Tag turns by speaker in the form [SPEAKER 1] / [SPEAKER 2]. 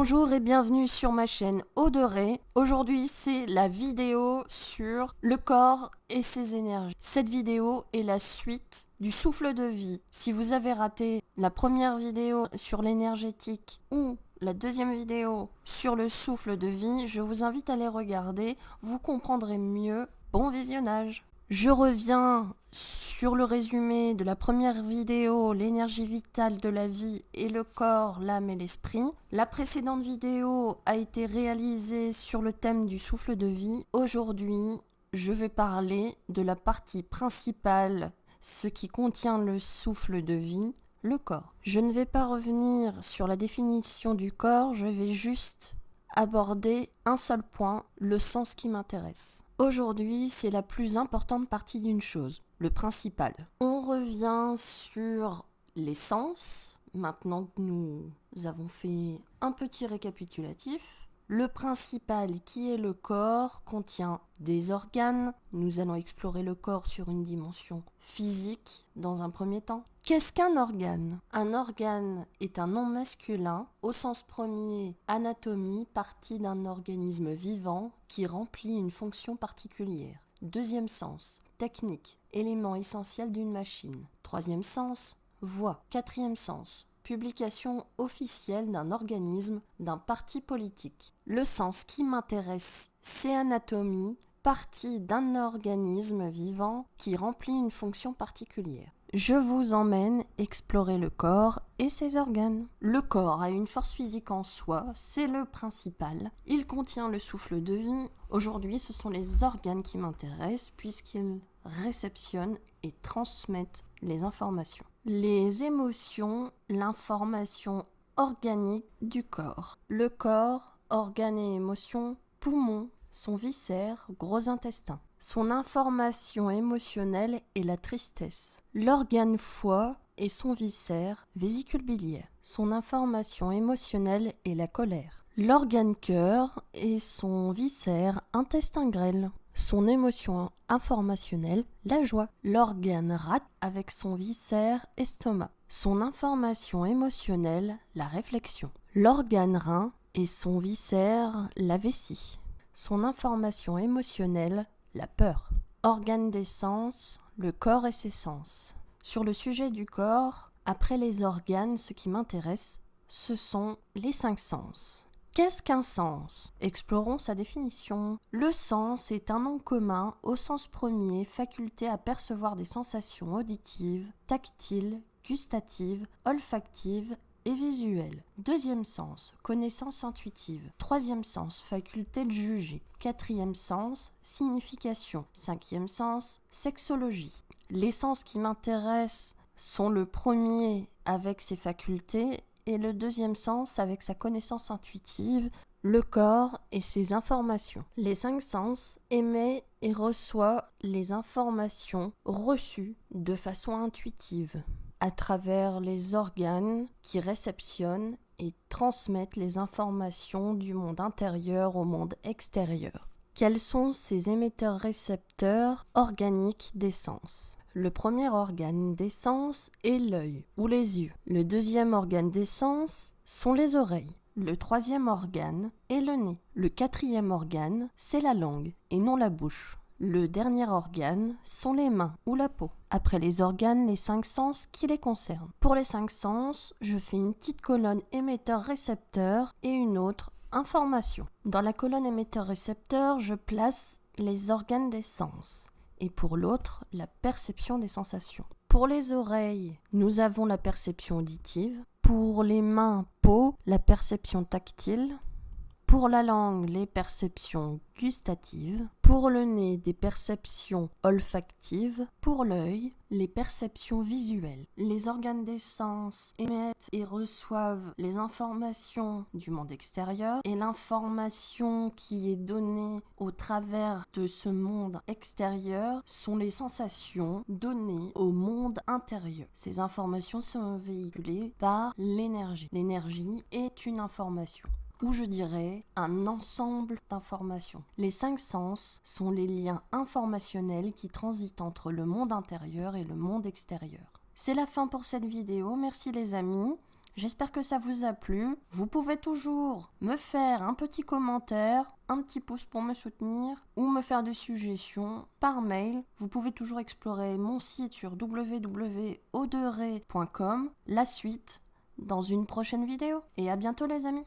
[SPEAKER 1] Bonjour et bienvenue sur ma chaîne Eau de Ré. Aujourd'hui, c'est la vidéo sur le corps et ses énergies. Cette vidéo est la suite du souffle de vie. Si vous avez raté la première vidéo sur l'énergétique ou la deuxième vidéo sur le souffle de vie, je vous invite à les regarder. Vous comprendrez mieux. Bon visionnage. Je reviens sur le résumé de la première vidéo, l'énergie vitale de la vie et le corps, l'âme et l'esprit. La précédente vidéo a été réalisée sur le thème du souffle de vie. Aujourd'hui, je vais parler de la partie principale, ce qui contient le souffle de vie, le corps. Je ne vais pas revenir sur la définition du corps, je vais juste aborder un seul point, le sens qui m'intéresse. Aujourd'hui, c'est la plus importante partie d'une chose, le principal. On revient sur les sens, maintenant que nous avons fait un petit récapitulatif. Le principal, qui est le corps, contient des organes. Nous allons explorer le corps sur une dimension physique dans un premier temps. Qu'est-ce qu'un organe ? Un organe est un nom masculin, au sens premier, anatomie, partie d'un organisme vivant qui remplit une fonction particulière. Deuxième sens, technique, élément essentiel d'une machine. Troisième sens, voix. Quatrième sens, publication officielle d'un organisme, d'un parti politique. Le sens qui m'intéresse, c'est anatomie, partie d'un organisme vivant qui remplit une fonction particulière. Je vous emmène explorer le corps et ses organes. Le corps a une force physique en soi, c'est le principal. Il contient le souffle de vie. Aujourd'hui, ce sont les organes qui m'intéressent puisqu'ils réceptionnent et transmettent les informations. Les émotions, l'information organique du corps. Le corps, organes et émotions, poumons, son viscère, gros intestin. Son information émotionnelle est la tristesse. L'organe foie et son viscère, vésicule biliaire. Son information émotionnelle est la colère. L'organe cœur et son viscère, intestin grêle. Son émotion informationnelle, la joie. L'organe rate avec son viscère, estomac. Son information émotionnelle, la réflexion. L'organe rein et son viscère, la vessie. Son information émotionnelle, la peur. Organe des sens, le corps et ses sens. Sur le sujet du corps, après les organes, ce qui m'intéresse, ce sont les 5 sens. Qu'est-ce qu'un sens ? Explorons sa définition. Le sens est un nom commun au sens premier, faculté à percevoir des sensations auditives, tactiles, gustatives, olfactives et visuelles. Deuxième sens, connaissance intuitive. Troisième sens, faculté de juger. Quatrième sens, signification. Cinquième sens, sexologie. Les sens qui m'intéressent sont le premier avec ses facultés et le deuxième sens avec sa connaissance intuitive, le corps et ses informations. Les 5 sens émettent et reçoivent les informations reçues de façon intuitive à travers les organes qui réceptionnent et transmettent les informations du monde intérieur au monde extérieur. Quels sont ces émetteurs-récepteurs organiques des sens ? Le premier organe des sens est l'œil ou les yeux. Le deuxième organe des sens sont les oreilles. Le troisième organe est le nez. Le quatrième organe, c'est la langue et non la bouche. Le dernier organe sont les mains ou la peau. Après les organes, les 5 sens qui les concernent. Pour les 5 sens, je fais une petite colonne émetteur-récepteur et une autre information. Dans la colonne émetteur-récepteur, je place les organes des sens. Et pour l'autre, la perception des sensations. Pour les oreilles, nous avons la perception auditive. Pour les mains, peau, la perception tactile. Pour la langue, les perceptions gustatives. Pour le nez, des perceptions olfactives. Pour l'œil, les perceptions visuelles. Les organes des sens émettent et reçoivent les informations du monde extérieur et l'information qui est donnée au travers de ce monde extérieur sont les sensations données au monde intérieur. Ces informations sont véhiculées par l'énergie. L'énergie est une information, ou je dirais un ensemble d'informations. Les 5 sens sont les liens informationnels qui transitent entre le monde intérieur et le monde extérieur. C'est la fin pour cette vidéo, merci les amis. J'espère que ça vous a plu. Vous pouvez toujours me faire un petit commentaire, un petit pouce pour me soutenir ou me faire des suggestions par mail. Vous pouvez toujours explorer mon site sur www.auderet.com. La suite dans une prochaine vidéo. Et à bientôt les amis.